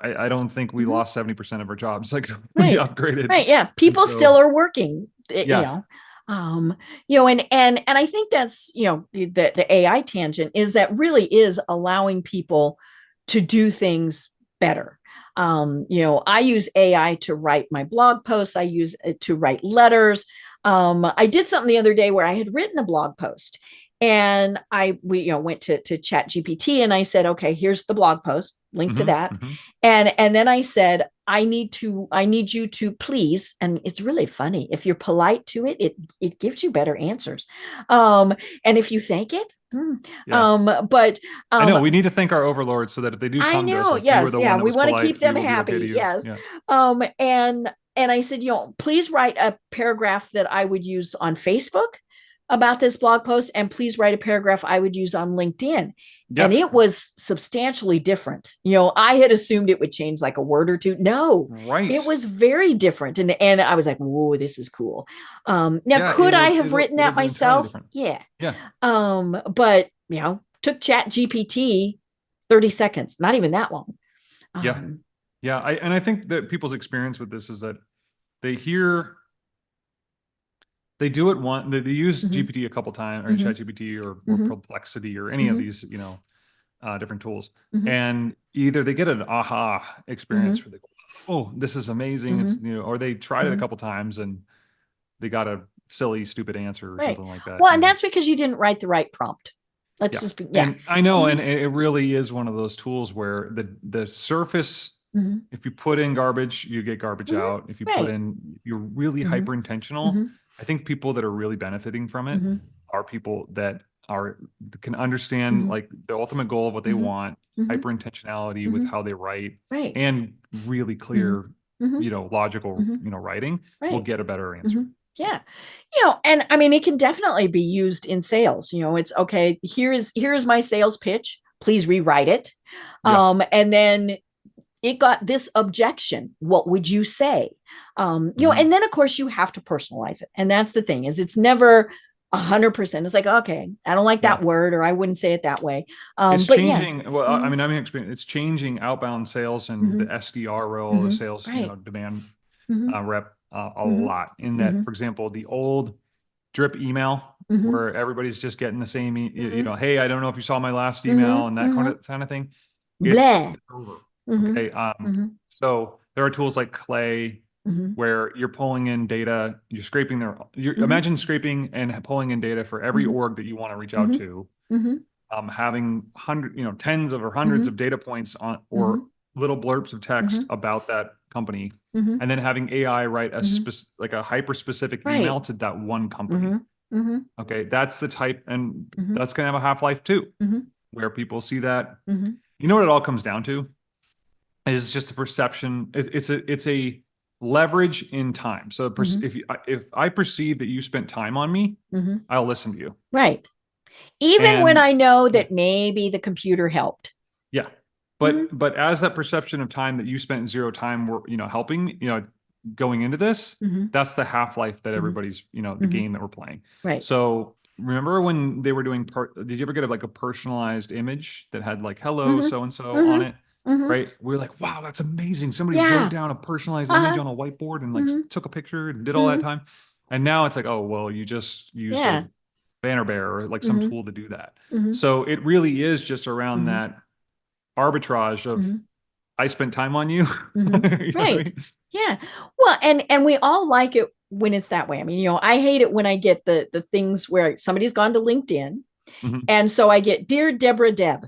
I don't think we lost 70% of our jobs. Like we upgraded. Right. Yeah. People still are working, and I think that's, the AI tangent is that really is allowing people to do things better. I use AI to write my blog posts. I use it to write letters. I did something the other day where I had written a blog post, and we went to Chat GPT, and I said, okay, here's the blog post, link to that. And then I said, I need you to please, and it's really funny. If you're polite to it, it gives you better answers. And if you thank it, but I know we need to thank our overlords so that if they do come to us, like you were the one that was polite, we want to keep them happy. Okay yes. Yeah. And I said, please write a paragraph that I would use on Facebook about this blog post, and please write a paragraph I would use on LinkedIn. Yep. And it was substantially different. I had assumed it would change like a word or two. No, right. It was very different. And I was like, whoa, this is cool. Could I have written that myself? Yeah. But took Chat GPT 30 seconds, not even that long. I think that people's experience with this is that they do it one. They use GPT a couple times, or ChatGPT, or Perplexity, or any of these, different tools, and either they get an aha experience where they go, "Oh, this is amazing!" It's or they tried it a couple times and they got a silly, stupid answer or something like that. Well, and that's because you didn't write the right prompt. Just be, And I know, and it really is one of those tools where the surface. If you put in garbage, you get garbage out. If you put in, you're really hyper intentional. I think people that are really benefiting from it are people that can understand like the ultimate goal of what they want, hyper intentionality with how they write, and really clear, logical, writing will get a better answer. Yeah. And I mean, it can definitely be used in sales. It's okay. Here's my sales pitch. Please rewrite it. And then it got this objection. What would you say? And then of course you have to personalize it. And that's the thing, is it's never 100%. It's like, okay, I don't like that word, or I wouldn't say it that way. It's changing. Well, I mean, it's changing outbound sales and the SDR role, the sales, demand rep a lot, in that, for example, the old drip email where everybody's just getting the same, hey, I don't know if you saw my last email, and that kind of thing. It's over. Okay. So there are tools like Clay, where you're pulling in data, you're scraping imagine scraping and pulling in data for every org that you want to reach out to, having tens of or hundreds of data points on, or little blurbs of text about that company, and then having AI write a hyper specific email to that one company. Okay. That's the type, and that's going to have a half-life too, where people see that. You know what it all comes down to? Is just a perception. It's a leverage in time. So if I perceive that you spent time on me, I'll listen to you. Right. Even when I know that maybe the computer helped. Yeah. But as that perception of time that you spent zero time, helping, going into this, that's the half-life that everybody's, the game that we're playing. Right. So remember when they were doing did you ever get a personalized image that had like, hello, so-and-so on it? Right. We're like, wow, that's amazing. Somebody wrote down a personalized image on a whiteboard and took a picture and did all that time. And now it's like, oh, well, you just use a Banner Bear or like some tool to do that. So it really is just around that arbitrage of I spent time on you. Right. Yeah. Well, and we all like it when it's that way. I mean, I hate it when I get the things where somebody's gone to LinkedIn. And so I get, Dear Deborah Deb,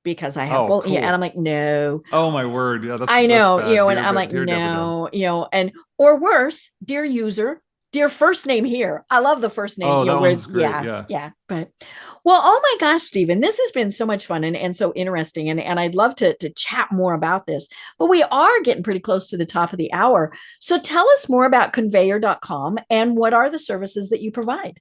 because I have, cool. And I'm like, no. Oh my word. Yeah. I know, and I'm like, no, and, or worse, dear user, dear first name here. I love the first name. Oh, that one's great. Yeah. But, well, oh my gosh, Stephen, this has been so much fun and so interesting. And I'd love to chat more about this, but we are getting pretty close to the top of the hour. So tell us more about conveyor.com and what are the services that you provide?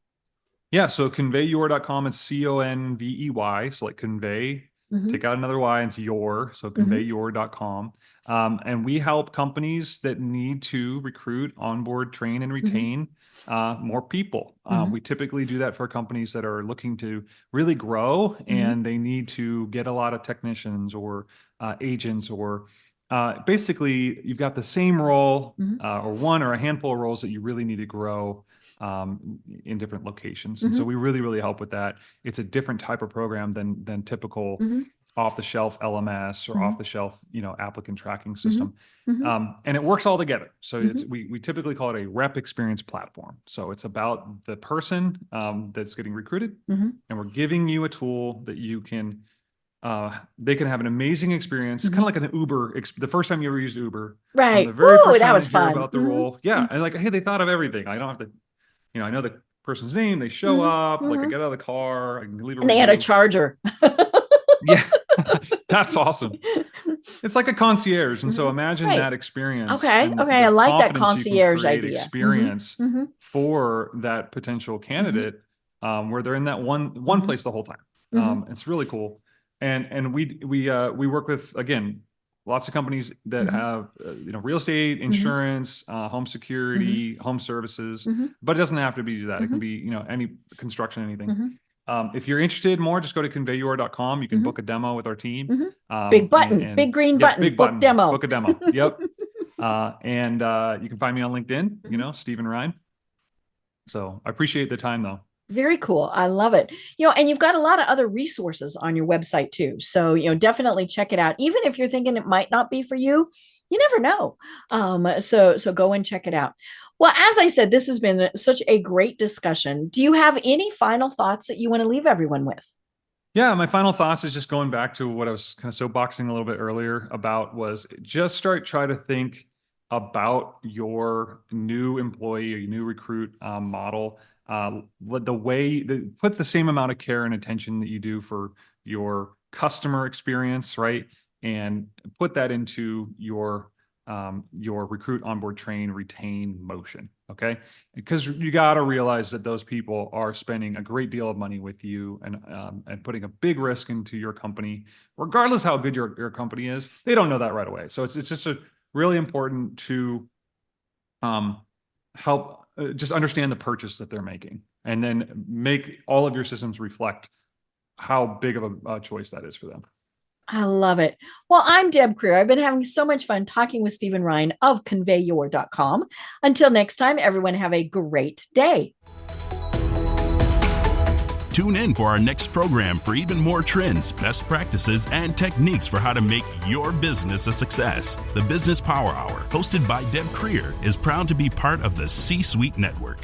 Yeah. So conveyyour.com, it's CONVEY. So like convey, take out another Y, and it's your, so conveyyour.com. And we help companies that need to recruit, onboard, train, and retain more people. We typically do that for companies that are looking to really grow and they need to get a lot of technicians or agents, or basically you've got the same role or one or a handful of roles that you really need to grow in different locations. And so we really, really help with that. It's a different type of program than typical off-the-shelf LMS or off-the-shelf, applicant tracking system. Mhm. And it works all together. So Mhm. we typically call it a rep experience platform. So it's about the person that's getting recruited, Mhm. and we're giving you a tool that you can, they can have an amazing experience, kind Mhm. of like an Uber. The first time you ever used Uber, from Right. the very Woo, first that time was they hear fun. about the Mhm. role, yeah, Mhm. and like, hey, they thought of everything. I don't have to, I know the person's name. They show Mhm. up, like I Mhm. get out of the car, I can leave a And they had a review. charger. Yeah, that's awesome. It's like a concierge. And so Mhm. imagine Right. that experience Okay. and Okay. the I like that confidence you can concierge create idea. Mhm. experience Mhm. for that potential Mhm. candidate, where they're in that one Mhm. place the whole time. Mhm. It's really cool. And we work with, again, lots of companies that Mhm. have real estate, Mhm. insurance, home Mhm. security, home services, Mhm. but it doesn't have to be that. It can Mhm. be any construction, anything. Mhm. If you're interested more, just go to conveyyour.com. You can Mhm. book a demo with our team. Mhm. Big button, And big green yep, button, big book button, demo. book a demo. Yep. And you can find me on LinkedIn, Mhm. Stephen Rhyne. So I appreciate the time though. Very cool. I love it. And you've got a lot of other resources on your website too. So, definitely check it out. Even if you're thinking it might not be for you, you never know. So go and check it out. Well, as I said, this has been such a great discussion. Do you have any final thoughts that you want to leave everyone with? Yeah, my final thoughts is just going back to what I was kind of soapboxing a little bit earlier about, was just try to think about your new employee or your new recruit model. Put the same amount of care and attention that you do for your customer experience, right? And put that into your recruit, onboard, train, retain motion. Okay, because you got to realize that those people are spending a great deal of money with you, and putting a big risk into your company, regardless how good your company is. They don't know that right away. So it's just really important to help just understand the purchase that they're making, and then make all of your systems reflect how big of a choice that is for them. I love it. Well, I'm Deb Creer. I've been having so much fun talking with Stephen Rhyne of conveyyour.com. Until next time, everyone have a great day. Tune in for our next program for even more trends, best practices, and techniques for how to make your business a success. The Business Power Hour, hosted by Deb Creer, is proud to be part of the C-Suite Network.